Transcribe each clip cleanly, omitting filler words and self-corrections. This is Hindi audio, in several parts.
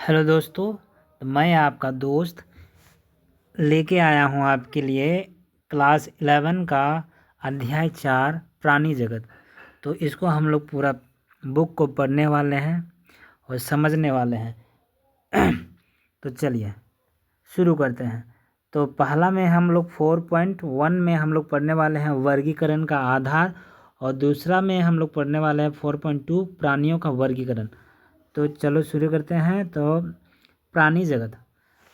हेलो दोस्तों। तो मैं आपका दोस्त लेके आया हूँ आपके लिए क्लास 11 का अध्याय 4 प्राणी जगत। तो इसको हम लोग पूरा बुक को पढ़ने वाले हैं और समझने वाले हैं। तो चलिए शुरू करते हैं। तो पहला में हम लोग 4.1 में हम लोग पढ़ने वाले हैं वर्गीकरण का आधार, और दूसरा में हम लोग पढ़ने वाले हैं 4.2 प्राणियों का वर्गीकरण। तो चलो शुरू करते हैं। तो प्राणी जगत।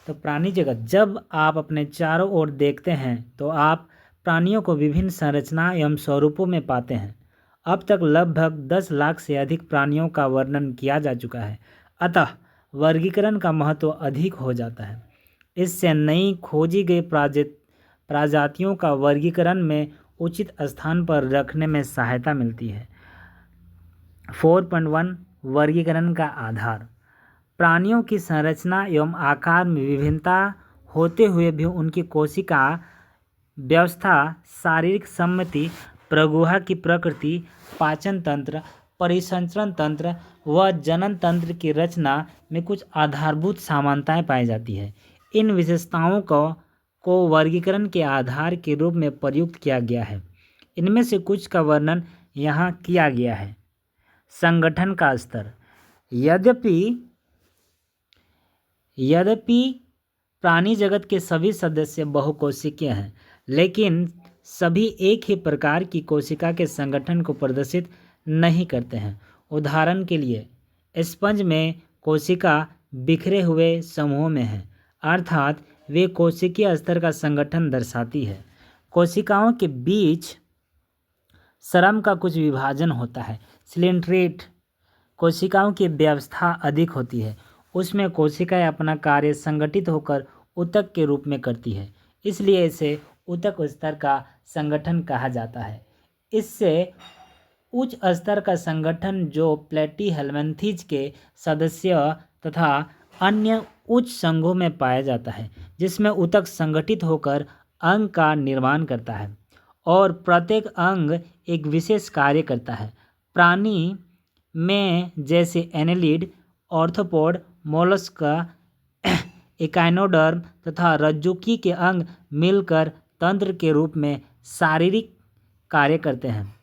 तो प्राणी जगत, जब आप अपने चारों ओर देखते हैं तो आप प्राणियों को विभिन्न संरचना एवं स्वरूपों में पाते हैं। अब तक लगभग 10 लाख से अधिक प्राणियों का वर्णन किया जा चुका है, अतः वर्गीकरण का महत्व अधिक हो जाता है। इससे नई खोजी गई प्रजातियों का वर्गीकरण में उचित स्थान पर रखने में सहायता मिलती है। 4.1 वर्गीकरण का आधार। प्राणियों की संरचना एवं आकार में विभिन्नता होते हुए भी उनकी कोशिका व्यवस्था, शारीरिक सम्मति, प्रगुहा की प्रकृति, पाचन तंत्र, परिसंचरण तंत्र व जनन तंत्र की रचना में कुछ आधारभूत समानताएं पाई जाती है। इन विशेषताओं को वर्गीकरण के आधार के रूप में प्रयुक्त किया गया है। इनमें से कुछ का वर्णन यहाँ किया गया है। संगठन का स्तर। यद्यपि प्राणी जगत के सभी सदस्य बहुकोशिकीय हैं, लेकिन सभी एक ही प्रकार की कोशिका के संगठन को प्रदर्शित नहीं करते हैं। उदाहरण के लिए, स्पंज में कोशिका बिखरे हुए समूहों में है, अर्थात वे कोशिकीय स्तर का संगठन दर्शाती है। कोशिकाओं के बीच श्रम का कुछ विभाजन होता है। सिलेंट्रेट कोशिकाओं की व्यवस्था अधिक होती है। उसमें कोशिकाएं अपना कार्य संगठित होकर ऊतक के रूप में करती है, इसलिए इसे ऊतक स्तर का संगठन कहा जाता है। इससे उच्च स्तर का संगठन जो प्लेटीहेल्मिन्थेज के सदस्य तथा अन्य उच्च संघों में पाया जाता है, जिसमें ऊतक संगठित होकर अंग का निर्माण करता है और प्रत्येक अंग एक विशेष कार्य करता है। प्राणी में जैसे एनेलिड, ऑर्थ्रोपोड, मोलस्क, इकाइनोडर्म तथा रज्जुकी के अंग मिलकर तंत्र के रूप में शारीरिक कार्य करते हैं।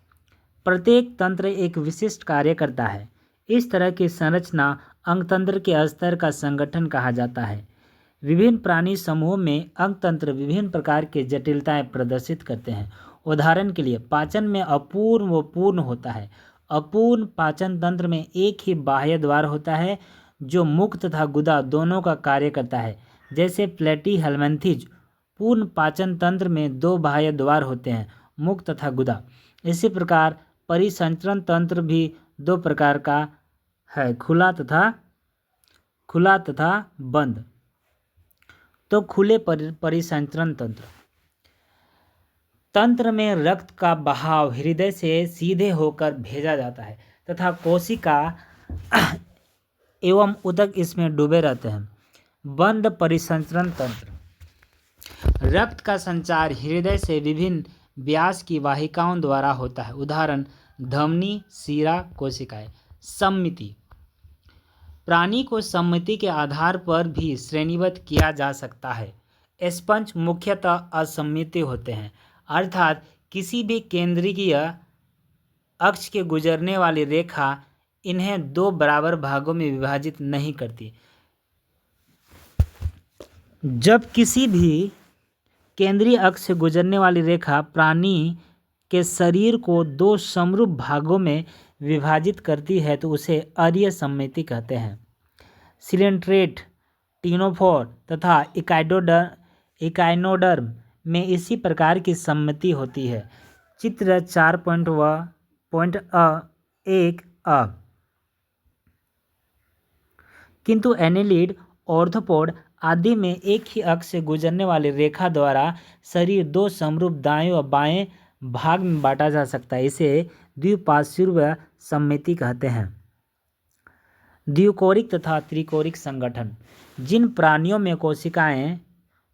प्रत्येक तंत्र एक विशिष्ट कार्य करता है। इस तरह की संरचना अंगतंत्र के स्तर का संगठन कहा जाता है। विभिन्न प्राणी समूहों में अंगतंत्र विभिन्न प्रकार की जटिलताएं प्रदर्शित करते हैं। उदाहरण के लिए, पाचन में अपूर्ण व पूर्ण होता है। अपूर्ण पाचन तंत्र में एक ही बाह्य द्वार होता है जो मुख तथा गुदा दोनों का कार्य करता है, जैसे प्लेटीहेल्मिन्थेज। पूर्ण पाचन तंत्र में 2 बाह्य द्वार होते हैं, मुख तथा गुदा। इसी प्रकार परिसंचरण तंत्र भी 2 प्रकार का है, खुला तथा बंद। तो खुले परिसंचरण तंत्र में रक्त का बहाव हृदय से सीधे होकर भेजा जाता है तथा कोशिका एवं ऊतक इसमें डूबे रहते हैं। बंद परिसंचरण तंत्र। रक्त का संचार हृदय से विभिन्न व्यास की वाहिकाओं द्वारा होता है। उदाहरण, धमनी, शिरा, कोशिकाएं। सम्मिति। प्राणी को सम्मिति के आधार पर भी श्रेणीबद्ध किया जा सकता है। स्पंज मुख्यतः असम्मित होते हैं, अर्थात किसी भी केंद्रीय अक्ष के गुजरने वाली रेखा इन्हें 2 बराबर भागों में विभाजित नहीं करती। जब किसी भी केंद्रीय अक्ष से गुजरने वाली रेखा प्राणी के शरीर को 2 समरूप भागों में विभाजित करती है तो उसे अरीय सम्मिति कहते हैं। सिलेंट्रेट, टिनोफोर तथा इकाइनोडर्म में इसी प्रकार की सम्मिति होती है। चित्र 4.1 किंतु एनेलिड, ऑर्थ्रोपोड आदि में एक ही अक्ष से गुजरने वाली रेखा द्वारा शरीर 2 समरूप दाएं व बाएं भाग में बांटा जा सकता है। इसे द्विपार्श्वीय सम्मिति कहते हैं। द्विकोरिक तथा त्रिकोरिक संगठन। जिन प्राणियों में कोशिकाएं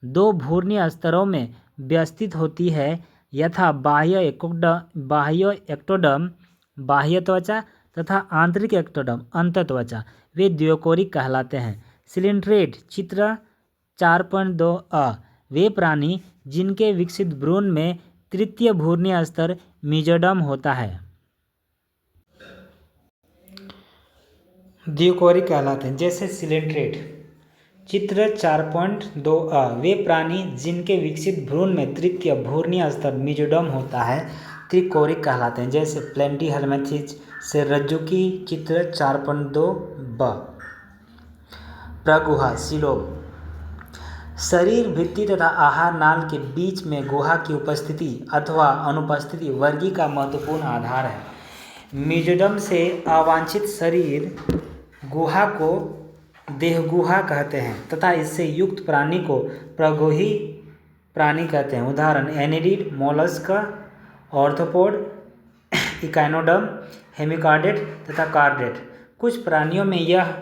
2 भ्रूणीय स्तरों में व्यवस्थित होती है, यथा बाह्य एक्टोडर्म बाह्य त्वचा तथा आंतरिक एक्टोडर्म अंतः त्वचा, वे द्विकोरिक कहलाते हैं। सिलेंट्रेट चित्र 4.2a वे प्राणी जिनके विकसित भ्रूण में तृतीय भ्रूणीय स्तर मीजोडर्म होता है द्विकोरिक कहलाते हैं। जैसे सिलेंट्रेट चित्र 4.2a वे प्राणी जिनके विकसित भ्रूण में तृतीय भ्रूणीय स्तर मीजोडर्म होता है त्रिकोरिक कहलाते हैं। जैसे प्लेटिहेल्मिंथेस से रज्जुकी चित्र 4.2b। प्रगुहा सीलोम शरीर भित्ति तथा आहार नाल के बीच में गुहा की उपस्थिति अथवा अनुपस्थिति वर्गी का महत्वपूर्ण आधार है। मीजोडर्म से अवांछित शरीर गुहा को देहगुहा कहते हैं तथा इससे युक्त प्राणी को प्रगुही प्राणी कहते हैं। उदाहरण एनिडीड, मोलस्क, ऑर्थ्रोपोड, इकाइनोडर्म, हेमिकॉर्डेट तथा कॉर्डेट। कुछ प्राणियों में यह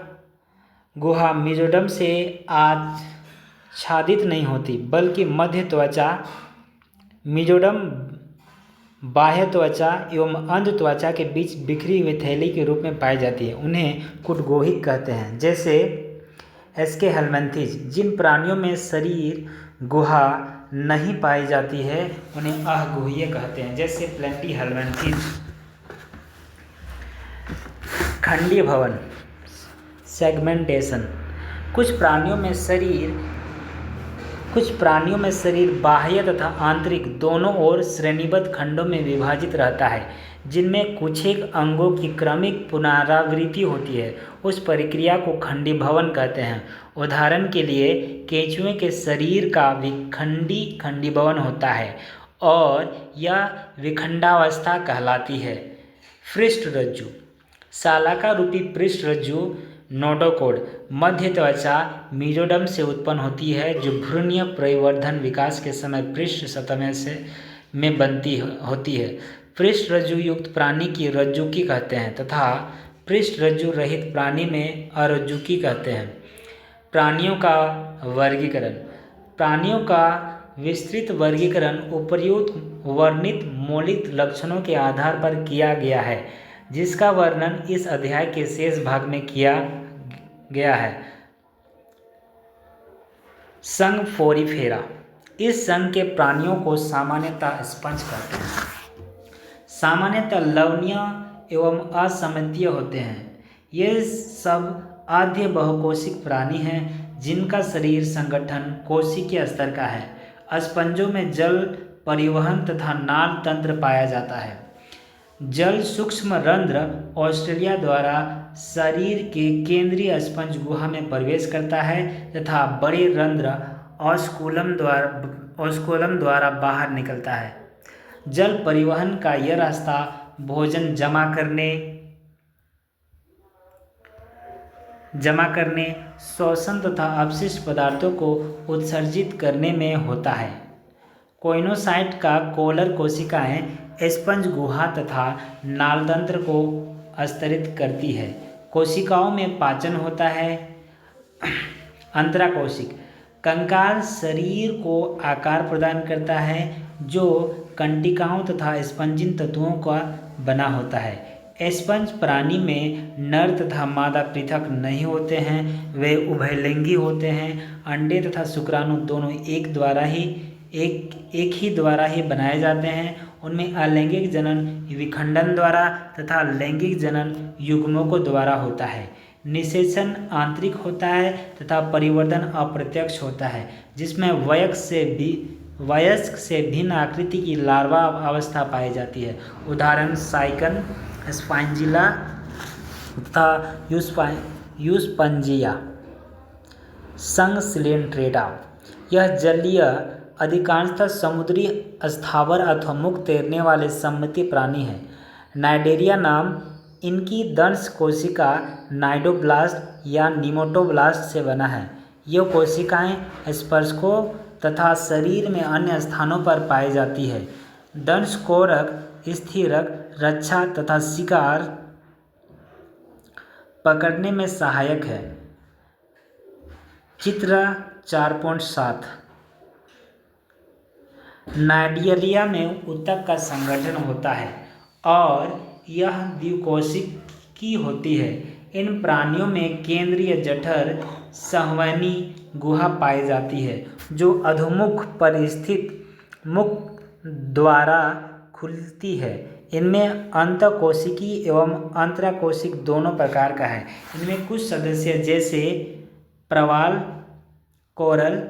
गुहा मीजोडर्म से आच्छादित नहीं होती बल्कि मध्य त्वचा मीजोडर्म बाह्य त्वचा एवं अंध त्वचा के बीच बिखरी हुई थैली के रूप में पाई जाती है। उन्हें कुटगोहिक कहते हैं। जैसे एस्केहेल्मिंथेस जिन प्राणियों में शरीर गुहा नहीं पाई जाती है उन्हें अगुहीय कहते हैं। जैसे प्लेटिहेल्मिंथेस। खंडीय भवन सेगमेंटेशन कुछ प्राणियों में शरीर बाह्य तथा आंतरिक दोनों ओर श्रेणीबद्ध खंडों में विभाजित रहता है जिनमें कुछ एक अंगों की क्रमिक पुनरावृत्ति होती है। उस प्रक्रिया को खंडीय भवन कहते हैं। उदाहरण के लिए केंचुए के शरीर का खंडीय भवन होता है और यह विखंडावस्था कहलाती है। पृष्ठरज्जु सालाका रूपी पृष्ठरज्जु नोडोकोड मध्य त्वचा मीजोडर्म से उत्पन्न होती है जो भ्रूणीय परिवर्धन विकास के समय पृष्ठ सतह में बनती होती है। पृष्ठ रज्जु युक्त प्राणी की रज्जुकी कहते हैं तथा पृष्ठ रज्जु रहित प्राणी में अरज्जुकी कहते हैं। प्राणियों का वर्गीकरण प्राणियों का विस्तृत वर्गीकरण उपर्युक्त वर्णित मौलिक लक्षणों के आधार पर किया गया है जिसका वर्णन इस अध्याय के शेष भाग में किया गया है। संघ फोरिफेरा इस संघ के प्राणियों को सामान्यतः स्पंज कहते हैं। सामान्यतः लवणीय एवं असममितीय होते हैं। ये सब आद्य बहुकोशिक प्राणी हैं जिनका शरीर संगठन कोशिकीय स्तर का है। स्पंजों में जल परिवहन तथा नाल तंत्र पाया जाता है। जल सूक्ष्म रंध्र ऑस्ट्रेलिया द्वारा शरीर के केंद्रीय स्पंज गुहा में प्रवेश करता है तथा बड़े रंध्र ऑस्कुलम द्वारा बाहर निकलता है। जल परिवहन का यह रास्ता भोजन जमा करने श्वसन तथा अपशिष्ट पदार्थों को उत्सर्जित करने में होता है। कोइनोसाइट का कोलर कोशिकाएं स्पंज गुहा तथा नालतंत्र को स्तरित करती है। कोशिकाओं में पाचन होता है। अंतराकोशिक कंकाल शरीर को आकार प्रदान करता है जो कंटिकाओं तथा स्पंजिन तत्वों का बना होता है। स्पंज प्राणी में नर तथा मादा पृथक नहीं होते हैं, वे उभयलिंगी होते हैं। अंडे तथा शुक्राणु दोनों एक ही द्वारा ही बनाए जाते हैं। उनमें अलैंगिक जनन विखंडन द्वारा तथा लैंगिक जनन युग्मकों द्वारा होता है। निषेचन आंतरिक होता है तथा परिवर्धन अप्रत्यक्ष होता है जिसमें वयस्क से भिन्न आकृति की लार्वा अवस्था पाई जाती है। उदाहरण साइकन, स्पाइंजिला तथा यूस्पंजिया। संघ सिलेंट्रेटा यह जलीय अधिकांशतः समुद्री स्थावर अथवा मुक्त तैरने वाले सममितीय प्राणी हैं। नाइडेरिया नाम इनकी दंश कोशिका नाइडोब्लास्ट या निमोटोब्लास्ट से बना है। ये कोशिकाएं स्पर्शकों तथा शरीर में अन्य स्थानों पर पाई जाती है। दंशकोरक, स्थिरक, रक्षा तथा शिकार पकड़ने में सहायक है। चित्र 4.7 नाइडेरिया में ऊतक का संगठन होता है और यह द्विकोशिकी होती है। इन प्राणियों में केंद्रीय जठर संवहनी गुहा पाई जाती है जो अधोमुख पर स्थित मुख द्वारा खुलती है। इनमें अंतःकोशिकी एवं अंतराकोशिक दोनों प्रकार का है। इनमें कुछ सदस्य जैसे प्रवाल कोरल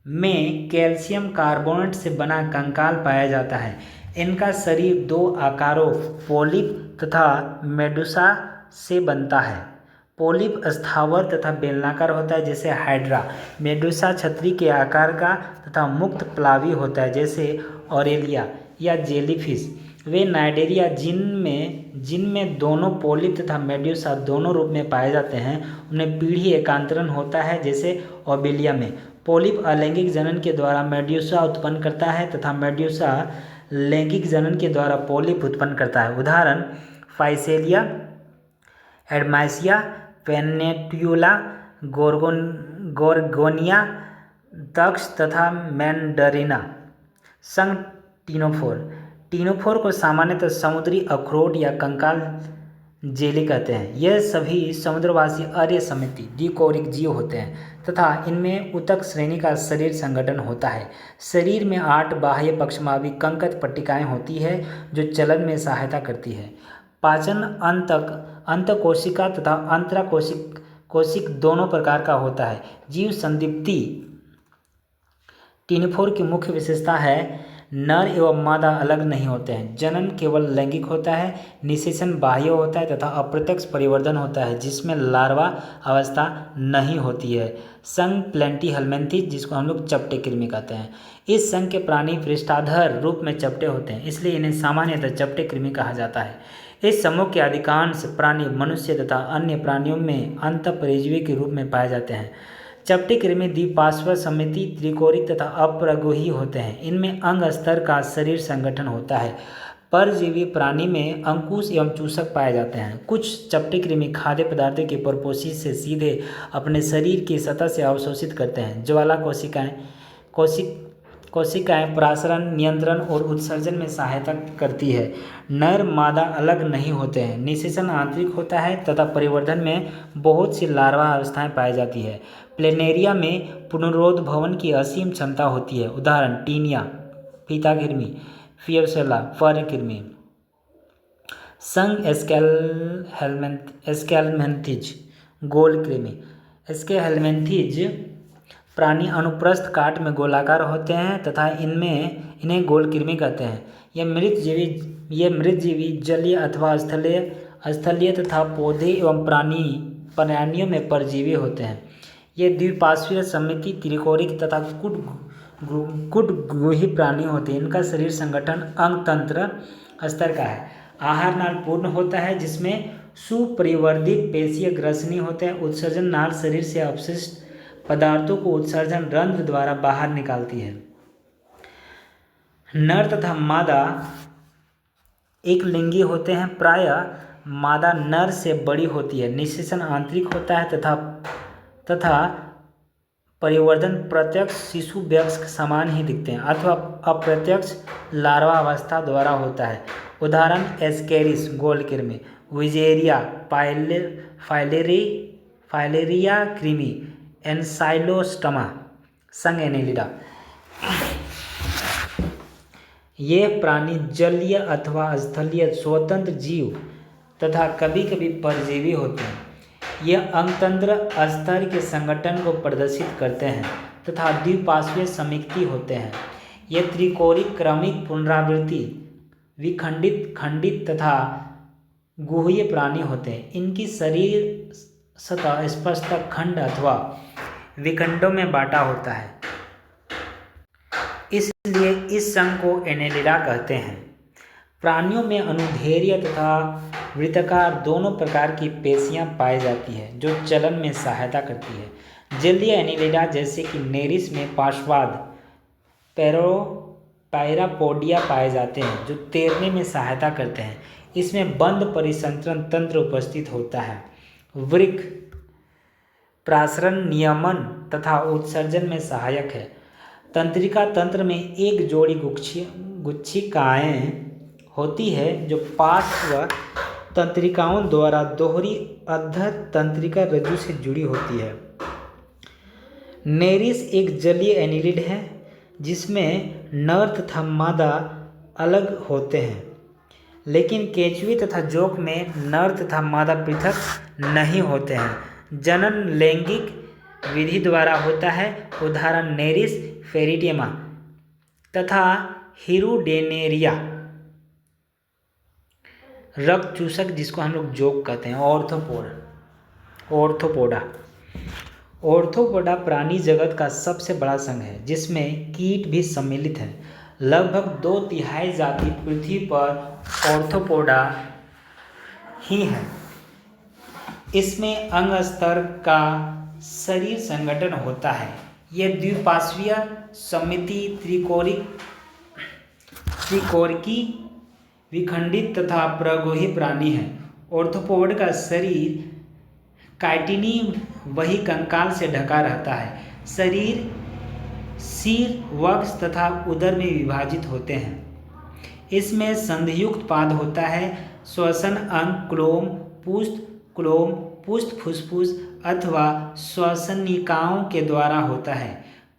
में कैल्शियम कार्बोनेट से बना कंकाल पाया जाता है। इनका शरीर दो आकारों पोलिप तथा मेडुसा से बनता है। पोलिप स्थावर तथा बेलनाकार होता है जैसे हाइड्रा। मेडुसा छतरी के आकार का तथा मुक्त प्लावी होता है जैसे ऑरेलिया या जेलीफिश। वे नाइडेरिया जिनमें दोनों पोलिप तथा मेडुसा दोनों रूप में पाए जाते हैं उनमें पीढ़ी एकांतरण होता है जैसे ओबेलिया में। पोलिप अलैंगिक जनन के द्वारा मेडुसा उत्पन्न करता है तथा मेडुसा लैंगिक जनन के द्वारा पोलिप उत्पन्न करता है। उदाहरण फाइसेलिया, एडमाइसिया, पेनेट्यूला, गोर्गोनिया, तक्ष तथा मैंडरिना। संघ टीनोफोर को सामान्यतः समुद्री अखरोट या कंकाल जेली कहते हैं। यह सभी समुद्रवासी अर्य समिति द्विकोरिक जीव होते हैं तथा इनमें ऊतक श्रेणी का शरीर संगठन होता है। शरीर में 8 बाह्य पक्षमावी कंकत पट्टिकाएं होती है जो चलन में सहायता करती है। पाचन अंतःकोशिका तथा अंतराकोशिक दोनों प्रकार का होता है। जीव संदिप्ति टीनोफोर की मुख्य विशेषता है नर एवं मादा अलग नहीं होते हैं। जनन केवल लैंगिक होता है। निषेचन बाह्य होता है तथा अप्रत्यक्ष परिवर्धन होता है जिसमें लार्वा अवस्था नहीं होती है। संघ प्लेटिहेल्मिन्थेस जिसको हम लोग चपटे कृमि कहते हैं। इस संघ के प्राणी पृष्ठाधर रूप में चपटे होते हैं इसलिए इन्हें सामान्यतः चपटे कृमि कहा जाता है। इस समूह के अधिकांश प्राणी मनुष्य तथा अन्य प्राणियों में अंतःपरजीवी के रूप में पाए जाते हैं। चपटी कृमि द्विपार्श्व समिति त्रिकोरिक तथा अपरागोही होते हैं। इनमें अंग स्तर का शरीर संगठन होता है। परजीवी प्राणी में अंकुश एवं चूसक पाए जाते हैं। कुछ चपटी कृमि खाद्य पदार्थों की परपोषी से सीधे अपने शरीर की सतह से अवशोषित करते हैं। ज्वाला कोशिकाएं प्रासरण नियंत्रण और उत्सर्जन में सहायता करती है। नर मादा अलग नहीं होते हैं। निषेचन आंतरिक होता है तथा परिवर्धन में बहुत सी लार्वा अवस्थाएं पाई जाती है। प्लेनेरिया में पुनरुद्भवन की असीम क्षमता होती है। उदाहरण टीनिया फीता कृमि, फियरसेला फर कृमि। संघ एस्केलमेंथिज गोल कृमि। एस्केलमेंथिज प्राणी अनुप्रस्थ काट में गोलाकार होते हैं तथा इन्हें गोल कृमि कहते हैं। ये मृतजीवी जलीय अथवा स्थलीय तथा पौधे एवं प्राणियों में परजीवी होते हैं। ये द्विपार्श्वीय समिति त्रिकोरिक तथा कुटगुही प्राणी होते हैं। इनका शरीर संगठन अंग तंत्र स्तर का है। आहार नाल पूर्ण होता है जिसमें सुपरिवर्धित पेशीय ग्रसनी होते हैं। उत्सर्जन नाल शरीर से अपशिष्ट पदार्थों को उत्सर्जन रंध्र द्वारा बाहर निकालती है। नर तथा मादा एक लिंगी होते हैं। प्रायः मादा नर से बड़ी होती है। निषेचन आंतरिक होता है तथा परिवर्धन प्रत्यक्ष शिशु वयस्क समान ही दिखते हैं अथवा अप्रत्यक्ष लार्वा अवस्था द्वारा होता है। उदाहरण एस्केरिस गोल कृमि, विजेरिया फाइलेरिया कृमि, एनसाइलोस्टमा संघ एनेलिडा। ये प्राणी जलीय अथवा स्थलीय स्वतंत्र जीव तथा कभी कभी परजीवी होते हैं। ये अंगतंत्र स्तर के संगठन को प्रदर्शित करते हैं तथा द्विपार्श्वीय समिति होते हैं। ये त्रिकोरिक क्रमिक पुनरावृत्ति विखंडित खंडित तथा गुह्य प्राणी होते हैं। इनकी शरीर सतह स्पष्ट खंड अथवा विखंडों में बांटा होता है इसलिए इस संघ को एनेलिडा कहते हैं। प्राणियों में अनुदैर्घ्य तथा वृत्ताकार दोनों प्रकार की पेशियां पाई जाती है जो चलन में सहायता करती है। जलीय एनेलिडा जैसे कि नेरिस में पार्श्ववाद पैरापोडिया पाए जाते हैं जो तैरने में सहायता करते हैं। इसमें बंद परिसंचरण तंत्र उपस्थित होता है। वृक्क प्रासरण नियमन तथा उत्सर्जन में सहायक है। तंत्रिका तंत्र में एक जोड़ी गुच्छिकाएं होती है जो पार्श्व तंत्रिकाओं द्वारा दोहरी अधर तंत्रिका रज्जु से जुड़ी होती है। नेरिस एक जलीय एनिलिड है जिसमें नर तथा मादा अलग होते हैं, लेकिन केंचुए तथा जोंक में नर तथा मादा पृथक नहीं होते हैं। जनन लैंगिक विधि द्वारा होता है, उदाहरण नेरिस फेरिटियमा तथा हिरुडेनेरिया। रक्त चूसक जिसको हम लोग जोंक कहते हैं। ऑर्थोपोडा प्राणी जगत का सबसे बड़ा संघ है जिसमें कीट भी सम्मिलित हैं। लगभग 2/3 जाति पृथ्वी पर ऑर्थोपोडा ही है। इसमें अंग स्तर का शरीर संगठन होता है। यह द्विपार्श्वीय सममिति त्रिकोरकी विखंडित तथा प्रगोही प्राणी है। ऑर्थोपोड का शरीर काइटिनी वही कंकाल से ढका रहता है। शरीर सिर, वक्ष तथा उदर में विभाजित होते हैं। इसमें संधियुक्त पाद होता है। श्वसन अंग क्लोम, पुष्ट फुसफुस अथवा श्वसनिकाओं के द्वारा होता है।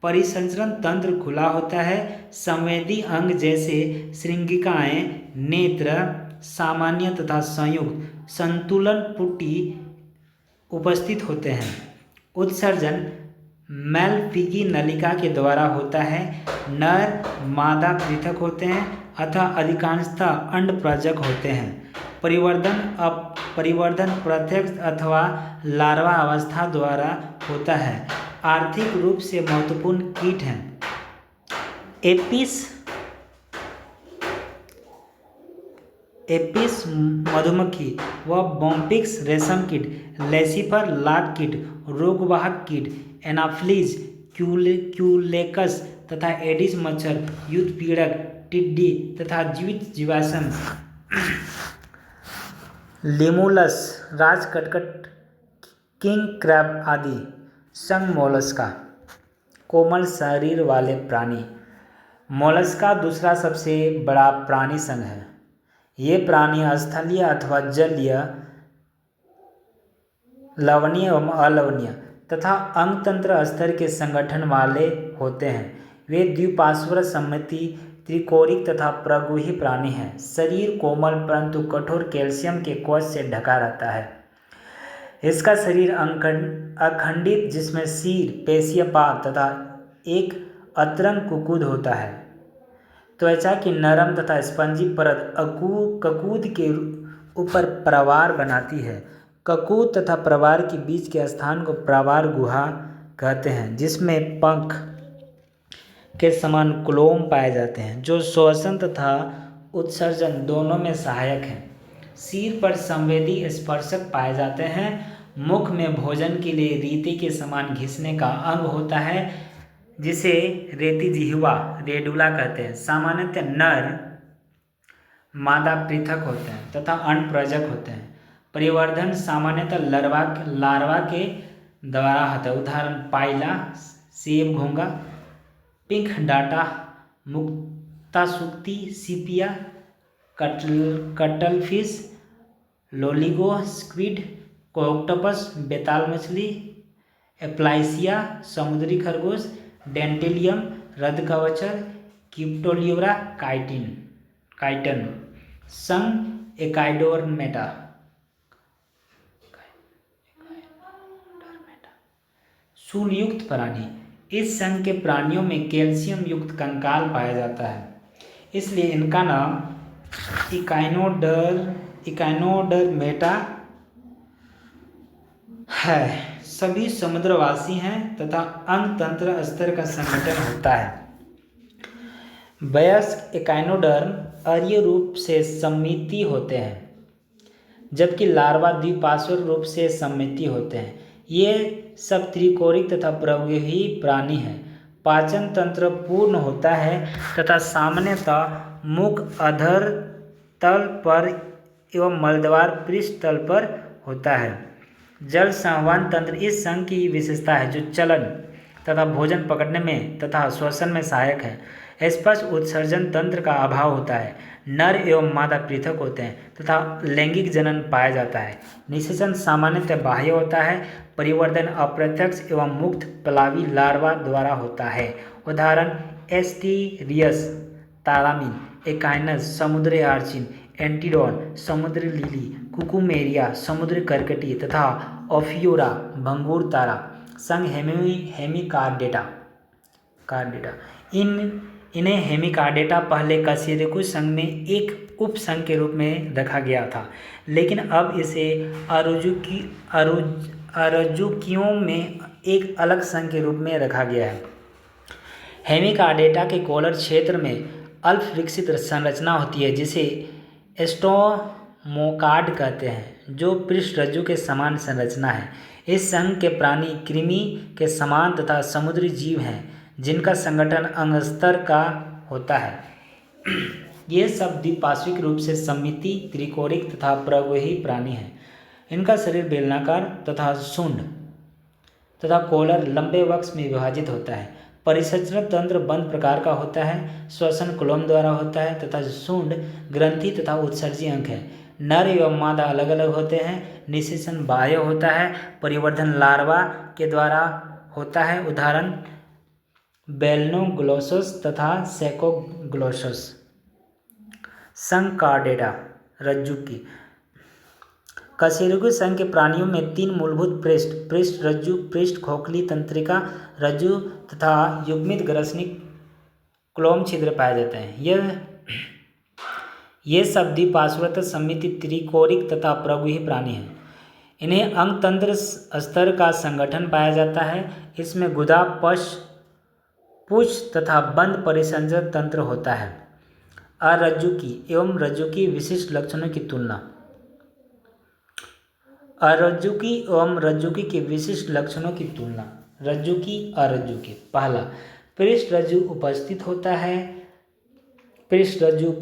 परिसंचरण तंत्र खुला होता है। संवेदी अंग जैसे श्रृंगिकाएं, नेत्र सामान्य तथा संयुक्त संतुलन पुटी उपस्थित होते हैं। उत्सर्जन मैलफिगी नलिका के द्वारा होता है। नर मादा पृथक होते हैं अथवा अधिकांशतः अंडप्रजक होते हैं। परिवर्धन प्रत्यक्ष अथवा लार्वा अवस्था द्वारा होता है। आर्थिक रूप से महत्वपूर्ण कीट हैं एपिस मधुमक्खी व बॉम्बिक्स रेशम कीट, लेसिफर लाख कीट, रोगवाहक कीट, एनाफ्लीज, क्यूलेकस तथा एडिस मच्छर, युद्धपीड़क, टिड्डी तथा जीवित जीवाश्म, लिमुलस, राजकटकट, किंग क्रैब आदि। संघ मोलस्का, कोमल शरीर वाले प्राणी। मोलस्का दूसरा सबसे बड़ा प्राणी संघ है। ये प्राणी स्थलीय अथवा जलीय, लवणीय एवं अलवणीय तथा अंगतंत्र स्तर के संगठन वाले होते हैं। वे द्विपार्श्व सममिति त्रिकोरिक तथा प्रगोही प्राणी हैं। शरीर कोमल परंतु कठोर कैल्शियम के कवच से ढका रहता है। इसका शरीर अखंडित जिसमें सिर, पेशियपाद तथा एक अतरंग कुकुद होता है। त्वचा की नरम तथा स्पंजी परत ककूद के ऊपर प्रवार बनाती है। ककूद तथा प्रवार के बीच के स्थान को प्रवार गुहा कहते हैं, जिसमें पंख के समान क्लोम पाए जाते हैं जो श्वसन तथा उत्सर्जन दोनों में सहायक हैं। सिर पर संवेदी स्पर्शक पाए जाते हैं। मुख में भोजन के लिए रीति के समान घिसने का अंग होता है जिसे रेती जिह्वा रेडुला कहते हैं। सामान्यतः नर मादा पृथक होते हैं तथा अंडप्रजक होते हैं। परिवर्धन सामान्यतः लार्वा के द्वारा होता है, उदाहरण पाइला, सेब घोंगा, पिंक डाटा, मुक्तासुक्ति, सीपिया, कटलफिश, लोलिगो स्क्विड, ऑक्टोपस, बेताल मछली, एप्लाइसिया, समुद्री खरगोश, डेंटेलियम, रद्दकवचर, क्रिप्टोलियोरा, काइटन। संघ एकाइडोर्मेटा। शूलयुक्त प्राणी। इस संघ के प्राणियों में कैल्शियम युक्त कंकाल पाया जाता है, इसलिए इनका नाम इकाइनोडर्मेटा है। सभी समुद्रवासी हैं तथा अंग तंत्र स्तर का संगठन होता है। वयस्क इकाइनोडर्म अरीय रूप से सममिति होते हैं, जबकि लार्वा द्विपार्श्व रूप से सममिति होते हैं। ये सब त्रिकोरिक तथा प्रगोही प्राणी हैं। पाचन तंत्र पूर्ण होता है तथा सामान्यतः मुख अधर तल पर एवं मलद्वार पृष्ठ तल पर होता है। जल संवहन तंत्र इस संघ की विशेषता है जो चलन तथा भोजन पकड़ने में तथा श्वसन में सहायक है। स्पर्श उत्सर्जन तंत्र का अभाव होता है, नर एवं मादा पृथक होते हैं तथा लैंगिक जनन पाया जाता है। निषेचन सामान्यतः बाह्य होता है, परिवर्धन अप्रत्यक्ष एवं मुक्त प्लावी लार्वा द्वारा होता है। उदाहरण एस्टीरियस तारामीन, एकाइनस समुद्री आर्चिन, एंटीडोन समुद्री लिली, कुकुमेरिया समुद्री करकटी तथा ओफियोरा भंगूर तारा संघ हेमिकार्डेटा इन्हें हेमिकार्डेटा पहले कशेरुकी संघ में एक उपसंघ के रूप में रखा गया था, लेकिन अब इसे अरजुकियों में एक अलग संघ के रूप में रखा गया है। हेमिकार्डेटा के कॉलर क्षेत्र में अल्प विकसित संरचना होती है जिसे स्टोमोकार्ड कहते हैं, जो पृष्ठ रज्जु के समान संरचना है। इस संघ के प्राणी कृमि के समान तथा समुद्री जीव हैं जिनका संगठन अंग स्तर का होता है। ये सब द्विपार्श्विक रूप से सममिति, त्रिकोणिक तथा प्रगोही प्राणी हैं। इनका शरीर बेलनाकार तथा सूंड तथा कॉलर लंबे वक्ष में विभाजित होता है। परिसंचरण तंत्र बंद प्रकार का होता है, श्वसन कोलोम द्वारा होता है तथा सूंड ग्रंथि तथा उत्सर्जी अंग है। नर एवं मादा अलग अलग होते हैं। निषेचन बाह्य होता है, परिवर्धन लार्वा के द्वारा होता है। उदाहरण बेलनोग्लोसस तथा सेकोग्लोसस। संघ कार्डेटा रज्जुकी। कशेरुकी संघ के प्राणियों में 3 मूलभूत पृष्ठ रज्जु, पृष्ठ खोखली तंत्रिका रज्जु तथा युग्मित ग्रसनी क्लोम छिद्र पाए जाते हैं। ये सब द्विपार्श्वत सममिति, त्रिकोणिक तथा प्रगोही प्राणी हैं। इन्हें अंग तंत्र स्तर का संगठन पाया जाता है। इसमें गुदा, पश, पूछ तथा बंद परिसंचरण तंत्र होता है। अरज्जुकी एवं रज्जुकी विशिष्ट लक्षणों की तुलना। अरज्जुकी एवं रज्जुकी के विशिष्ट लक्षणों की तुलना। रज्जुकी अरज्जुकी। पहला, पृष्ठ रज्जु उपस्थित होता है, पृष्ठ रज्जु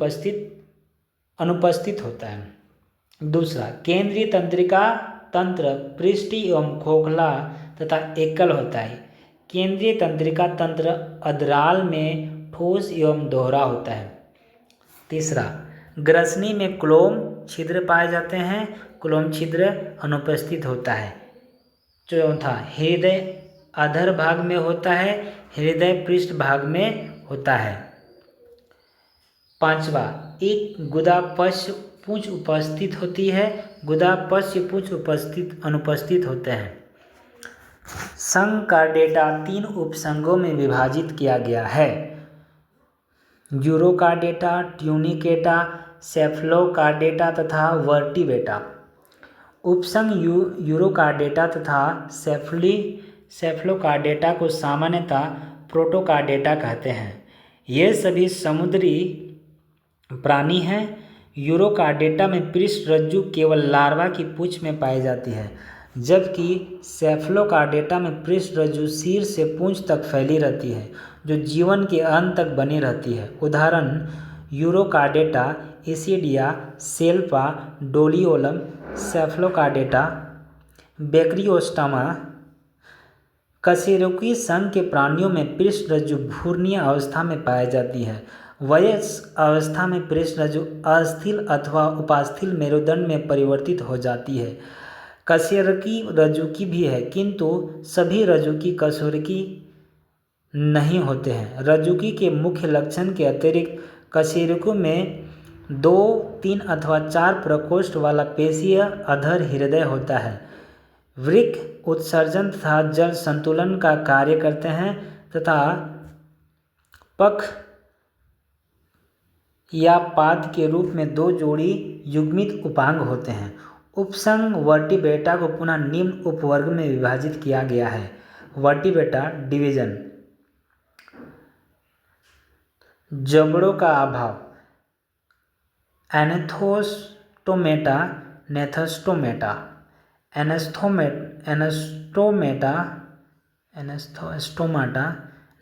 अनुपस्थित होता है। दूसरा, केंद्रीय तंत्रिका तंत्र पृष्ठीय एवं खोखला तथा एकल होता है। केंद्रीय तंत्रिका तंत्र अधराल में ठोस एवं दोहरा होता है। तीसरा, ग्रसनी में क्लोम छिद्र पाए जाते हैं, क्लोम छिद्र अनुपस्थित होता है। चौथा, हृदय अधर भाग में होता है, हृदय पृष्ठ भाग में होता है। पांचवा, एक गुदा, पश्च, पूंछ उपस्थित होती है, गुदा, पश्च, पूंछ अनुपस्थित होते हैं। संघ कार्डेटा 3 उपसंघों में विभाजित किया गया है: यूरोकार्डेटा, ट्यूनिकेटा, सेफलोकार्डेटा तथा वर्टिब्रेटा। उपसंघ यूरोकार्डेटा तथा सेफलोकार्डेटा को सामान्यतः प्रोटोकार्डेटा कहते हैं। ये सभी समुद्री प्राणी हैं। यूरोकार्डेटा में पृष्ठ रज्जु केवल लार्वा की पूंछ में पाई जाती है, जबकि सेफलोकार्डेटा में पृष्ठ रज्जु सिर से पूंछ तक फैली रहती है, जो जीवन के अंत तक बनी रहती है। उदाहरण यूरोकार्डेटा, एसिडिया, सेल्पा, डोलियोलम, सेफलोकार्डेटा, बेक्रियोस्टोमा। कशेरुकी संघ के प्राणियों में पृष्ठ रज्जु भ्रूणीय अवस्था में पाई जाती है। वयस्क अवस्था में पृष्ठ रज्जु अस्थिल अथवा उपास्थिल मेरुदंड में परिवर्तित हो जाती है। कशेरुकी रज्जुकी भी है, किंतु सभी रज्जुकी कशेरुकी नहीं होते हैं। रज्जुकी के मुख्य लक्षण के अतिरिक्त कशेरुकी में 2, 3 अथवा 4 प्रकोष्ठ वाला पेशीय अधर हृदय होता है। वृक्क उत्सर्जन तथा जल संतुलन का कार्य करते हैं तथा पख या पाद के रूप में 2 जोड़ी युग्मित उपांग होते हैं। उपसंघ वर्टिब्रेटा को पुनः निम्न उपवर्ग में विभाजित किया गया है। Vertebrata division. जबड़ों का अभाव। एनास्थोमेटा, नेथस्टोमेटा, एनास्थोमाटा,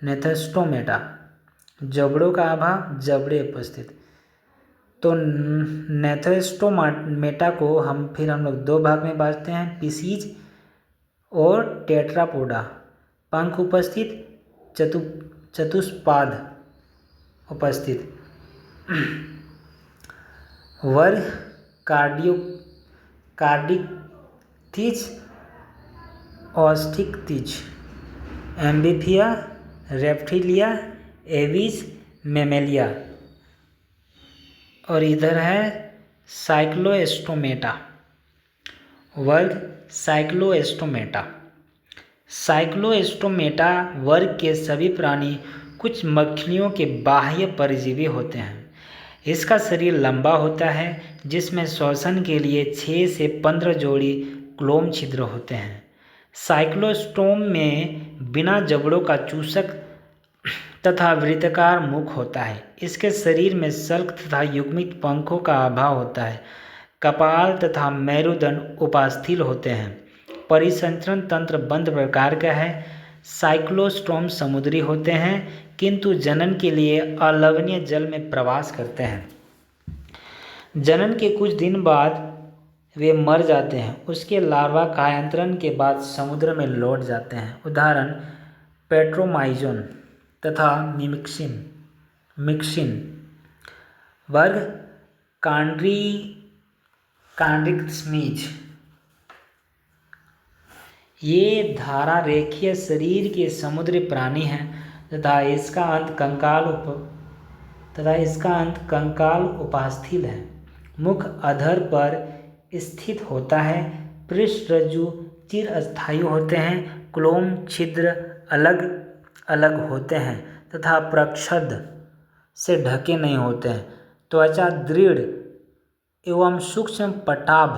नेथस्टोमेटा। जबड़ों का अभाव, जबड़े उपस्थित। तो नेथस्टोमेटा को हम लोग 2 भाग में बांटते हैं, पिसीज और टेट्रापोडा। पंख उपस्थित, चतुष्पाद। उपस्थित। वर्ग कार्डिकथिज, ऑस्टिकथिज, एम्फीबिया, रेप्टिलिया, एविस, मेमेलिया। और इधर है साइक्लोस्टोमेटा। वर्ग साइक्लोस्टोमेटा। साइक्लोस्टोमेटा वर्ग के सभी प्राणी कुछ मछलियों के बाह्य परजीवी होते हैं। इसका शरीर लंबा होता है जिसमें श्वसन के लिए 6 से 15 जोड़ी क्लोम छिद्र होते हैं। साइक्लोस्टोम में बिना जबड़ों का चूसक तथा वृत्ताकार मुख होता है। इसके शरीर में सल्क तथा युग्मित पंखों का अभाव होता है। कपाल तथा मेरुदंड उपास्थि होते हैं। परिसंचरण तंत्र बंद प्रकार का है। साइक्लोस्टोम समुद्री होते हैं किंतु जनन के लिए अलवणीय जल में प्रवास करते हैं। जनन के कुछ दिन बाद वे मर जाते हैं। उसके लार्वा कायांतरण के बाद समुद्र में लौट जाते हैं। उदाहरण पेट्रोमाइजोन तथा मिक्सिन। वर्ग कांड्रिक्समीज। ये धारा रेखीय शरीर के समुद्री प्राणी हैं तथा इसका अंत कंकाल उपास्थि है। मुख अधर पर स्थित होता है। पृष्ठरज्जु चिरस्थायी होते हैं। क्लोम छिद्र अलग अलग होते हैं तथा प्रच्छद से ढके नहीं होते हैं। त्वचा दृढ़ एवं सूक्ष्म पट्टाभ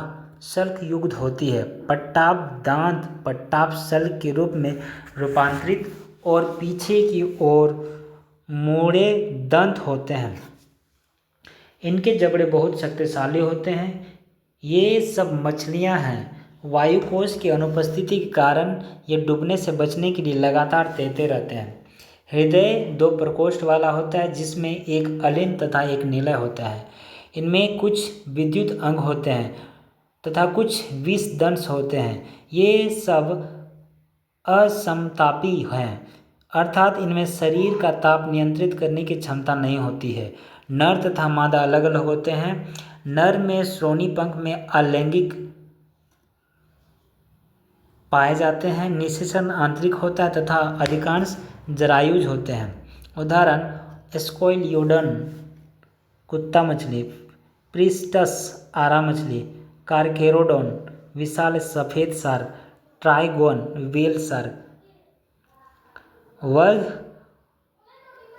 शल्क युक्त होती है। पट्टाभ दांत पट्टाभ शल्क के रूप में रूपांतरित और पीछे की ओर मुड़े दंत होते हैं। इनके जबड़े बहुत शक्तिशाली होते हैं। ये सब मछलियां हैं। वायुकोश की अनुपस्थिति के कारण ये डूबने से बचने के लिए लगातार तैरते रहते हैं। हृदय 2 प्रकोष्ठ वाला होता है जिसमें एक अलिंद तथा एक निलय होता है। इनमें कुछ विद्युत अंग होते हैं तथा कुछ विषदंश होते हैं। ये सब असमतापी हैं अर्थात इनमें शरीर का ताप नियंत्रित करने की क्षमता नहीं होती है। नर तथा मादा अलग अलग होते हैं। नर में श्रोणि पंख में अलैंगिक पाए जाते हैं। निषेचन आंतरिक होता है तथा अधिकांश जरायुज होते हैं। उदाहरण स्क्वालियोडन कुत्ता मछली, प्रिस्टस आरा मछली, कार्केरोडोन विशाल सफ़ेद सार्क, ट्राइगोन व्हेल सार्क। वर्ग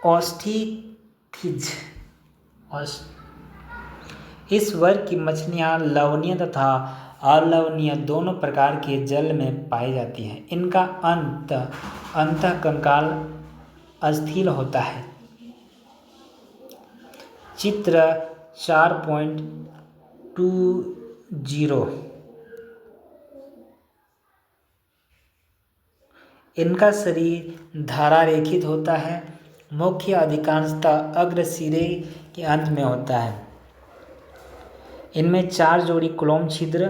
ऑस्टिकथिज। इस वर्ग की मछलियाँ लवणीय तथा अलवणीय दोनों प्रकार के जल में पाई जाती हैं। इनका अंतःकंकाल अस्थिर होता है। चित्र 4.20। इनका शरीर धारा रेखित होता है। मुख्य अधिकांशतः अग्र सिरे के अंत में होता है। इनमें 4 जोड़ी क्लोम छिद्र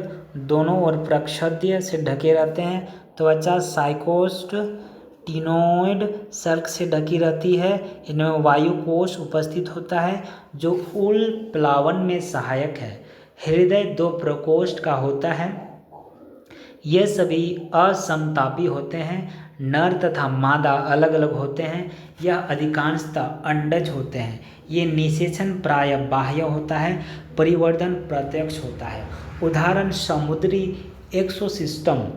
दोनों ओर प्रच्छद्य से ढके रहते हैं। त्वचा साइकोस्ट टिनोइड शल्क से ढकी रहती है। इनमें वायुकोश उपस्थित होता है जो उल प्लावन में सहायक है। हृदय 2 प्रकोष्ठ का होता है। ये सभी असमतापी होते हैं। नर तथा मादा अलग अलग होते हैं। यह अधिकांशतः अंडज होते हैं। ये निषेचन प्रायः बाह्य होता है। परिवर्धन प्रत्यक्ष होता है। उदाहरण समुद्री एक्सोसिस्टम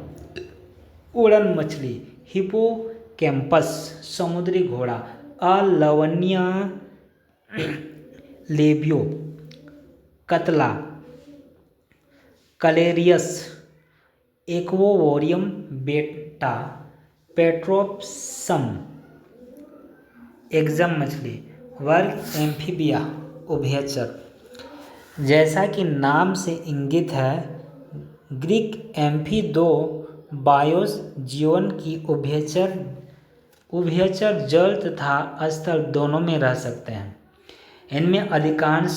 उड़न मछली, हिपोकैम्पस समुद्री घोड़ा, अलवणीय लेबियो, कतला, कलेरियस, एक्वोरियम बेटा, पेट्रोप्सम, एग्जम मछली। वर्ग एम्फीबिया उभयचर। जैसा कि नाम से इंगित है, ग्रीक एम्फी 2 बायोस जीवन की उभयचर जल तथा स्थल दोनों में रह सकते हैं। इनमें अधिकांश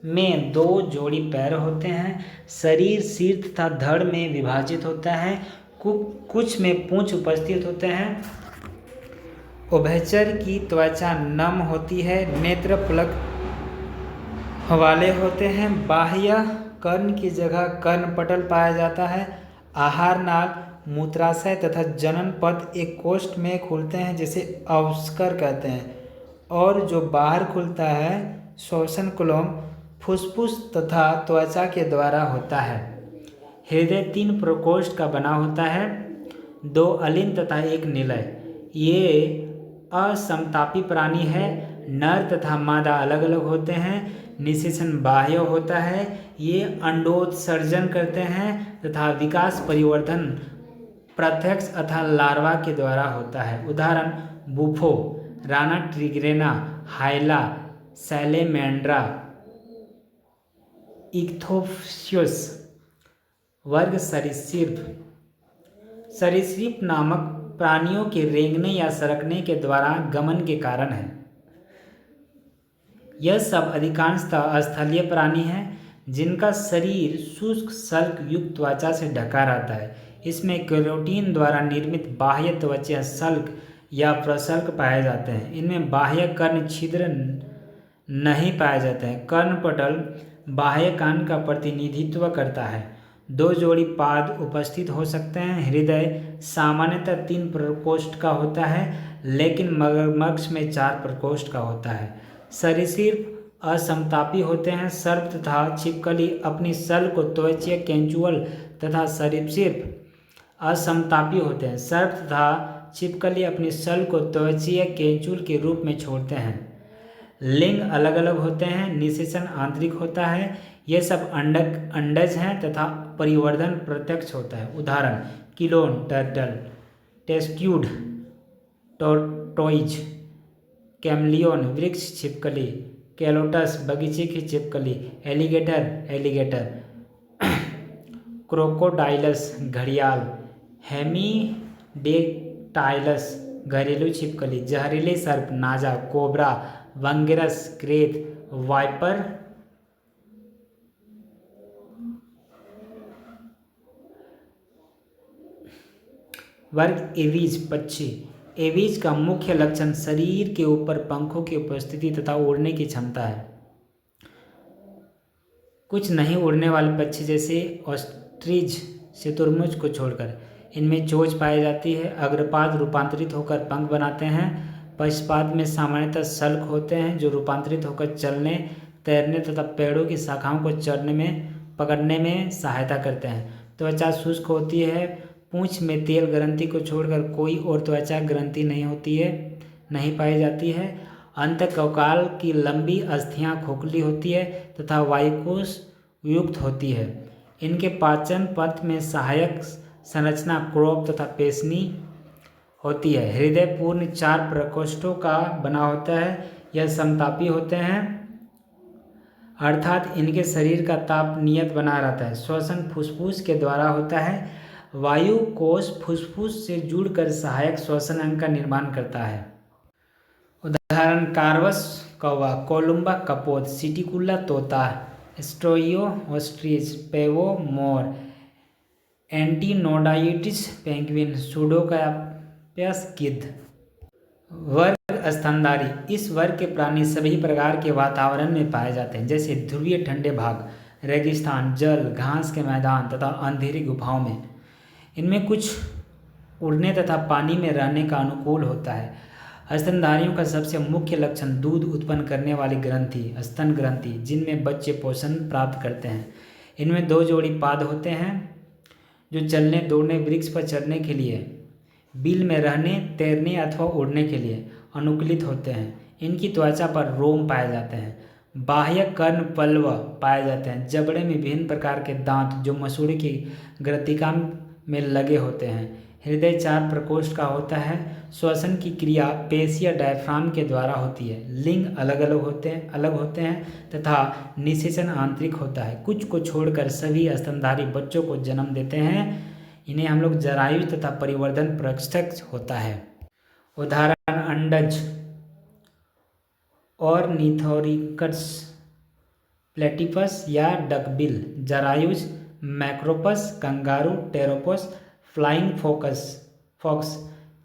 में 2 जोड़ी पैर होते हैं। शरीर सिर तथा धड़ में विभाजित होता है। कुछ में पूंछ उपस्थित होते हैं उभयचर की त्वचा नम होती है, नेत्र पलक वाले होते हैं। बाह्य कर्ण की जगह कर्णपटल पाया जाता है। आहार नाल, मूत्राशय तथा जनन पथ एक कोष्ठ में खुलते हैं जिसे अवस्कर कहते हैं, और जो बाहर खुलता है श्वसन कुलोम, फुफ्फुस तथा त्वचा के द्वारा होता है। हृदय 3 प्रकोष्ठ का बना होता है, 2 अलिंद तथा 1 निलय। ये असमतापी प्राणी है। नर तथा मादा अलग अलग होते हैं। निषेचन बाह्य होता है। ये अंडोत्सर्जन करते हैं तथा विकास परिवर्धन प्रत्यक्ष अथवा लार्वा के द्वारा होता है। उदाहरण बुफो, राना ट्रिग्रेना, हाइला, सैलेमेंड्रा, इक्थोप्सियस। वर्ग सरीसृप। सरीसृप नामक प्राणियों के रेंगने या सरकने के द्वारा गमन के कारण है। यह सब अधिकांशतः स्थलीय प्राणी हैं जिनका शरीर शुष्क सल्क युक्त त्वचा से ढका रहता है। इसमें केरोटीन द्वारा निर्मित बाह्य त्वचा सल्क या प्रसल्क पाए जाते हैं। इनमें बाह्य कर्ण छिद्र नहीं पाए जाते हैं। कर्णपटल बाह्य कान का प्रतिनिधित्व करता है। 2 जोड़ी पाद उपस्थित हो सकते हैं। हृदय सामान्यतः 3 प्रकोष्ठ का होता है, लेकिन मगरमच्छ में 4 प्रकोष्ठ का होता है। सरीसृप असमतापी होते हैं। सर्प तथा छिपकली अपनी सल को त्वचीय केंचुअल तथा सरीसृप असमतापी होते हैं। सर्प तथा छिपकली अपनी सल को त्वचीय केंचुल के रूप में छोड़ते हैं। लिंग अलग अलग होते हैं। निषेचन आंतरिक होता है। ये सब अंडज हैं तथा परिवर्धन प्रत्यक्ष होता है। उदाहरण किलोन टर्टल, टेस्ट्यूड टोर्टोइज, कैमलियन वृक्ष छिपकली, कैलोटस बगीचे की छिपकली, एलिगेटर, क्रोकोडाइलस घड़ियाल, हेमीडेक्टाइलस घरेलू छिपकली, जहरीले सर्प नाजा, कोबरा, वंगरस, क्रेत, वाइपर, वर्ग एवीज पक्षी। एवीज का मुख्य लक्षण शरीर के ऊपर पंखों की उपस्थिति तथा उड़ने की क्षमता है। कुछ नहीं उड़ने वाले पक्षी जैसे ऑस्ट्रिच, शुतुरमुर्ग को छोड़कर इनमें चोंच पाई जाती है। अग्रपाद रूपांतरित होकर पंख बनाते हैं। पश्चपाद में सामान्यतः सल्क होते हैं जो रूपांतरित होकर चलने, तैरने तथा पेड़ों की शाखाओं को पकड़ने में सहायता करते हैं। त्वचा शुष्क होती है। पूंछ में तेल ग्रंथि को छोड़कर कोई और त्वचा ग्रंथि नहीं पाई जाती है। अंतःकंकाल की लंबी अस्थियां खोखली होती है तथा वायुकोश युक्त होती है। इनके पाचन पथ में सहायक संरचना क्रोप तथा पेशनी होती है। हृदय पूर्ण 4 प्रकोष्ठों का बना होता है। यह समतापी होते हैं, अर्थात इनके शरीर का ताप नियत बना रहता है। श्वसन फुफ्फुस के द्वारा होता है। वायु कोश फुफ्फुस से जुड़कर सहायक श्वसन अंग का निर्माण करता है। उदाहरण कार्वस कौवा, कोलुम्बा कपोत, सिटिकुला तोता, स्ट्रोइयो ऑस्ट्रिच, पेवो मोर, एंटीनोडाइटिस पेंगुइन, सुडोकायपस गिद्ध। वर्ग स्तनधारी। इस वर्ग के प्राणी सभी प्रकार के वातावरण में पाए जाते हैं, जैसे ध्रुवीय ठंडे भाग, रेगिस्तान, जल, घास के मैदान तथा अंधेरी गुफाओं में। इनमें कुछ उड़ने तथा पानी में रहने का अनुकूल होता है। स्तनधारियों का सबसे मुख्य लक्षण दूध उत्पन्न करने वाली ग्रंथि, स्तन ग्रंथि, जिनमें बच्चे पोषण प्राप्त करते हैं। इनमें 2 जोड़ी पाद होते हैं जो चलने, दौड़ने, वृक्ष पर चढ़ने के लिए, बिल में रहने, तैरने अथवा उड़ने के लिए अनुकूलित होते हैं। इनकी त्वचा पर रोम पाए जाते हैं। बाह्य कर्ण पल्लव पाए जाते हैं। जबड़े में विभिन्न प्रकार के दांत जो मसूड़े की ग्रंथिका में लगे होते हैं। हृदय 4 प्रकोष्ठ का होता है। श्वसन की क्रिया पेशी या डायफ्राम के द्वारा होती है। लिंग अलग होते हैं तथा निषेचन आंतरिक होता है। कुछ को छोड़कर सभी स्तनधारी बच्चों को जन्म देते हैं। इन्हें हम लोग जरायु तथा परिवर्धन प्रत्यक्ष होता है। उदाहरण अंडज, ऑर्निथोरिकस, प्लेटिपस या डकबिल। जरायुज Macropus, kangaroo, Pteropus, flying fox,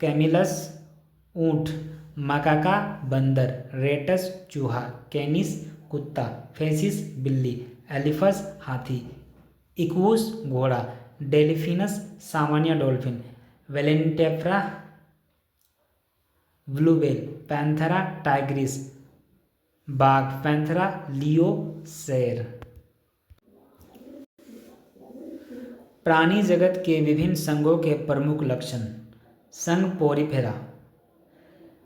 Camelus ऊंट, माकाका बंदर, रेटस चूहा, कैनिस कुत्ता, फेसिस बिल्ली, एलिफस हाथी, इक्वूस घोड़ा, डेलिफिनस सामान्य डॉल्फिन, वेलेंटेफ्रा ब्लूवेल, पैंथेरा टाइग्रिस बाघ, पैंथेरा लियो शेर। प्राणी जगत के विभिन्न संघों के प्रमुख लक्षण। संघ पोरिफेरा,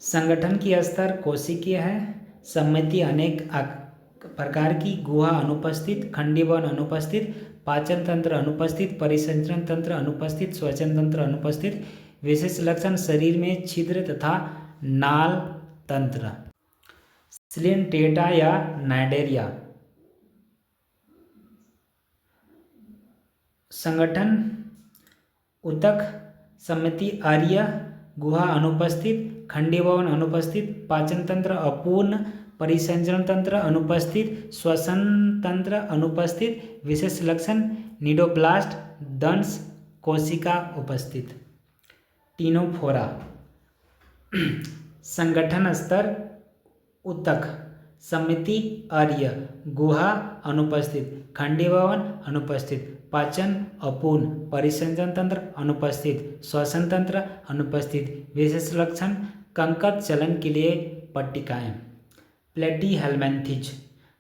संगठन की स्तर कोशिकीय है, सम्मिति अनेक प्रकार की, गुहा अनुपस्थित, खंडीभवन अनुपस्थित, पाचन तंत्र अनुपस्थित, परिसंचरण तंत्र अनुपस्थित, श्वसन तंत्र अनुपस्थित। विशेष लक्षण शरीर में छिद्र तथा नाल तंत्र। स्लिनटेटा या नाइडेरिया, संगठन उतक, सम्मिति आर्य, गुहा अनुपस्थित, खंडीभवन अनुपस्थित, पाचन तंत्र अपूर्ण, परिसंचरण तंत्र अनुपस्थित, श्वसन तंत्र अनुपस्थित। विशेष लक्षण निडोब्लास्ट, दंश कोशिका उपस्थित। टिनोफोरा, संगठन स्तर उतक, सम्मिति आर्य, गुहा अनुपस्थित, खंडीभवन अनुपस्थित, पाचन अपूर्ण, परिसंचरण तंत्र अनुपस्थित, श्वसन तंत्र अनुपस्थित। विशेष लक्षण कंकड़ चलन के लिए पट्टिकाएं। प्लेटीहेल्मिन्थेस,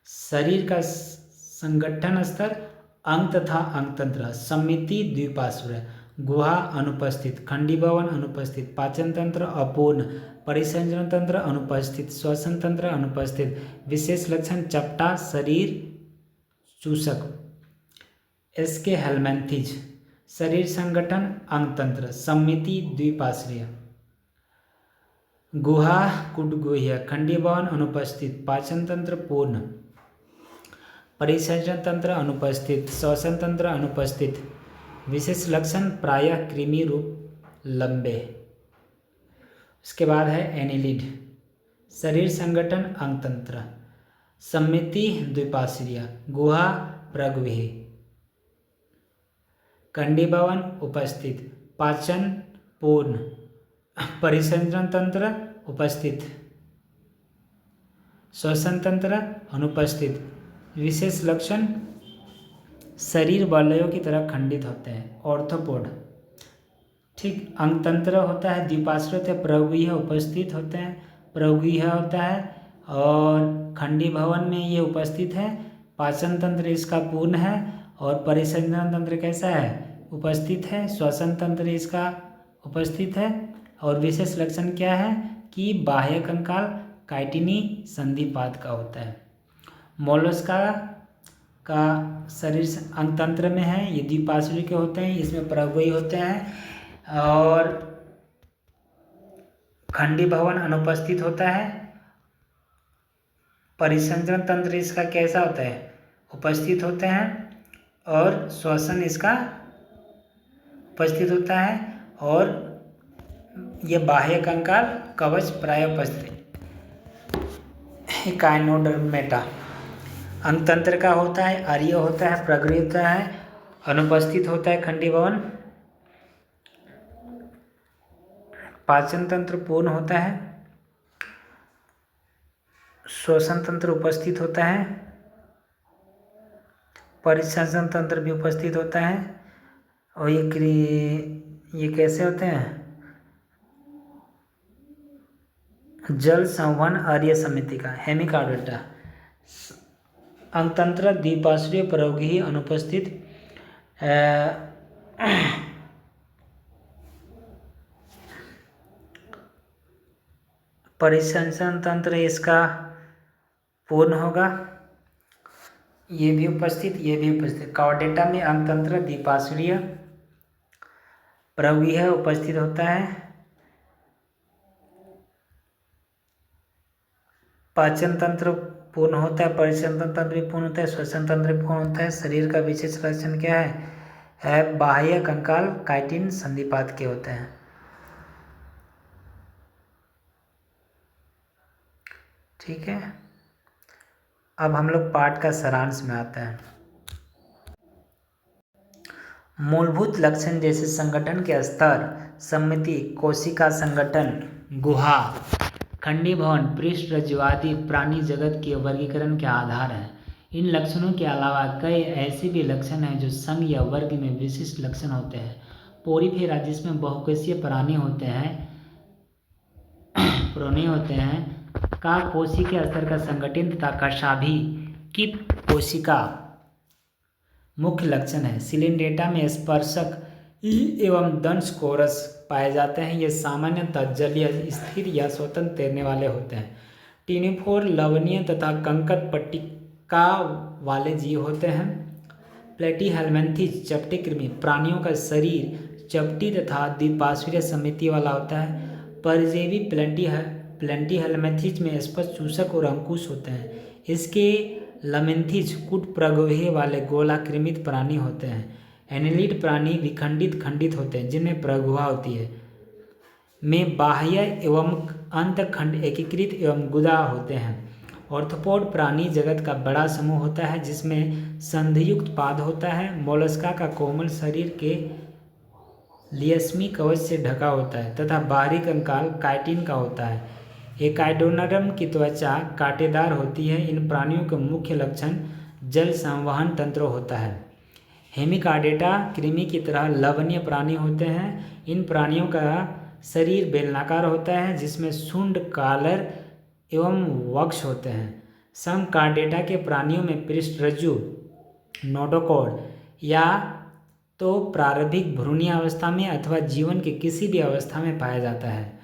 शरीर का संगठन स्तर अंग तथा अंग तंत्र, सम्मिति द्विपार्श्वीय, गुहा अनुपस्थित, खंडीभवन अनुपस्थित, पाचन तंत्र अपूर्ण, परिसंचरण तंत्र अनुपस्थित, श्वसन तंत्र अनुपस्थित। विशेष लक्षण चपटा शरीर, चूसक। एस्के हेल्मिन्थेस, शरीर संगठन अंग तंत्र, सम्मिति द्विपार्श्वीय, गुहा कुटगुह्य, खंडीभवन अनुपस्थित, पाचन तंत्र पूर्ण, परिसंचरण तंत्र अनुपस्थित, श्वसन तंत्र अनुपस्थित। विशेष लक्षण प्रायः कृमि रूप लंबे। इसके बाद है एनिलिड, शरीर संगठन अंग तंत्र, सम्मिति द्विपार्श्वीय, गुहा प्रगुही, खंडीभवन उपस्थित, पाचन पूर्ण, परिसंचरण तंत्र उपस्थित, श्वसन तंत्र अनुपस्थित। विशेष लक्षण शरीर वलयों की तरह खंडित होते हैं, ऑर्थोपोड। ठीक, अंग तंत्र होता है द्विपार्श्वीय होते हैं, प्रगुह्य उपस्थित होते हैं, प्रगुह्य होता है, और खंडीभवन में ये उपस्थित है। पाचन तंत्र इसका पूर्ण है, और परिसंचरण तंत्र कैसा है, उपस्थित है। श्वसन तंत्र इसका उपस्थित है। और विशेष लक्षण क्या है कि बाह्य कंकाल काइटिनी संधिपाद का होता है। मोलस्का का शरीर अंग तंत्र में है, ये द्विपार्श्वीय के होते हैं, इसमें प्रगुह्य होते हैं, और खंडीभवन अनुपस्थित होता है। परिसंचरण तंत्र इसका कैसा होता है, उपस्थित होते हैं, और श्वसन इसका उपस्थित होता है, और ये बाह्य कंकाल कवच प्राय उपस्थित। काइनोडर्मेटा अंग तंत्र का होता है, आर्य होता है, प्रगुह्य होता है, अनुपस्थित होता है खंडीभवन, पाचन तंत्र पूर्ण होता है, श्वसन तंत्र उपस्थित होता है, परिसंचरण तंत्र भी उपस्थित होता है। और ये कैसे होते हैं, जल संवहन आर्य समिति का। हेमिकार्डोटा अंग तंत्र द्विपार्श्वीय, प्रगुह्य अनुपस्थित, परिसंचरण तंत्र इसका पूर्ण होगा, ये भी उपस्थित, ये भी उपस्थित। कॉर्डेटा में अंग तंत्र द्विपार्श्वीय, प्रगुह्य उपस्थित होता है, पाचन तंत्र पूर्ण होता है, परिसंचरण तंत्र भी पूर्ण होता है, श्वसन तंत्र भी पूर्ण होता है। शरीर का विशेष लक्षण क्या है बाह्य कंकाल काइटिन संधिपाद के होते हैं। ठीक है, अब हम लोग पाठ का सारांश में आते हैं। मूलभूत लक्षण जैसे संगठन के स्तर, सम्मिति, कोशिका संगठन, गुहा, खंडीभवन पृष्ठरज्जुवादी प्राणी जगत के वर्गीकरण के आधार हैं। इन लक्षणों के अलावा कई ऐसे भी लक्षण हैं जो संघ या वर्ग में विशिष्ट लक्षण होते हैं। पोरीफेरा, जिसमें बहुकोषीय प्राणी होते हैं का कोशिकीय स्तर का संगठन तथा कशाभी की कोशिका मुख्य लक्षण है। सिलिंड्रेटा में स्पर्शक एवं दंश कोरस पाए जाते हैं। ये सामान्यतः जलीय, स्थिर या स्वतंत्र तैरने वाले होते हैं। टिनिफोर लवणीय तथा कंकड़ पट्टिका वाले जीव होते हैं। प्लेटीहेल्मिन्थेस चपटे कृमि, प्राणियों का शरीर चपटी तथा द्विपार्श्वीय समिति वाला होता है। परजीवी प्लेटीहेल्मिन्थेस में स्पष्ट चूसक और अंकुश होते हैं। इसके लमेंथिस कूट प्रगोहे वाले गोलाकृमित प्राणी होते हैं। एनेलिड प्राणी विखंडित खंडित होते हैं, जिनमें प्रगुहा होती है। में बाह्य एवं अंतखंड एकीकृत एवं गुदा होते हैं। ऑर्थोपोड प्राणी जगत का बड़ा समूह होता है, जिसमें संधियुक्त पाद होता है। मोलस्का का कोमल शरीर के लियस्मी कवच से ढका होता है तथा बाहरी कंकाल काइटिन का होता है। एकाइडोनरम की त्वचा कांटेदार होती है। इन प्राणियों के मुख्य लक्षण जल संवहन तंत्र होता है। हेमिकार्डेटा कृमि की तरह लवणीय प्राणी होते हैं। इन प्राणियों का शरीर बेलनाकार होता है, जिसमें शुंड, कॉलर एवं वक्ष होते हैं। समकार्डेटा के प्राणियों में पृष्ठरज्जु नोडोकॉर्ड या तो प्रारंभिक भ्रूणीय अवस्था में अथवा जीवन के किसी भी अवस्था में पाया जाता है।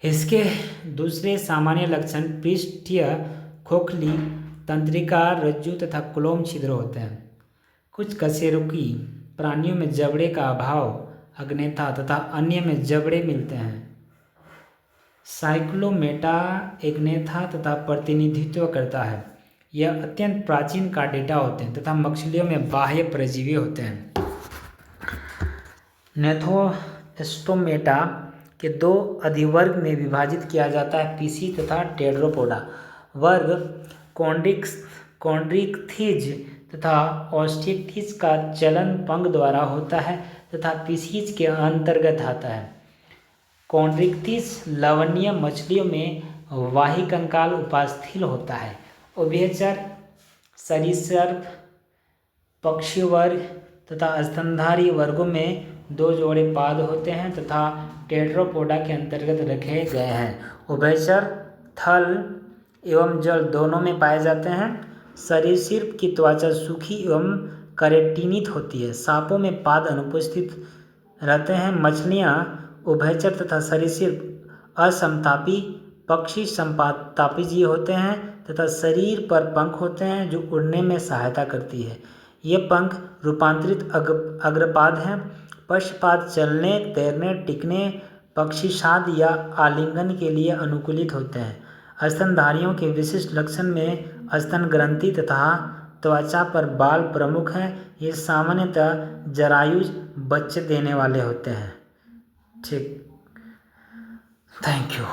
इसके दूसरे सामान्य लक्षण पृष्ठीय खोखली, तंत्रिका, रज्जु तथा क्लोम छिद्र होते हैं। कुछ कशेरुकी प्राणियों में जबड़े का अभाव, अग्नेथा तथा अन्य में जबड़े मिलते हैं। साइक्लोमेटा एग्नेथा तथा प्रतिनिधित्व करता है। यह अत्यंत प्राचीन कार्डेटा होते हैं तथा मछलियों में बाह्य परजीवी होते हैं। नेथोस्टोमेटा के दो अधिवर्ग में विभाजित किया जाता है, पीसी तथा टेट्रापोडा। वर्ग कॉन्ड्रिक्थिज तथा ऑस्टिक्थिज का चलन पंख द्वारा होता है तथा पीसीज के अंतर्गत आता है। कॉन्ड्रिक्थिज लवणीय मछलियों में वाही कंकाल उपास्थि होता है। उभयचर सरीसृप, पक्षी वर्ग तथा स्तनधारी वर्गों में 2 जोड़े पाद होते हैं तथा टेट्रापोडा के अंतर्गत रखे गए हैं। उभयचर थल एवं जल दोनों में पाए जाते हैं। सरीसृप की त्वचा सूखी एवं केराटिनित होती है। सांपों में पाद अनुपस्थित रहते हैं। मछलियाँ उभयचर तथा सरीसृप असमतापी, पक्षी समतापी जीव होते हैं तथा शरीर पर पंख होते हैं जो उड़ने में सहायता करती है। ये पंख रूपांतरित अग्रपाद हैं। पश्चपाद चलने, तैरने, टिकने, पक्षीशाद या आलिंगन के लिए अनुकूलित होते हैं। स्तनधारियों के विशिष्ट लक्षण में स्तन ग्रंथि तथा त्वचा पर बाल प्रमुख हैं। ये सामान्यतः जरायुज बच्चे देने वाले होते हैं। ठीक, थैंक यू।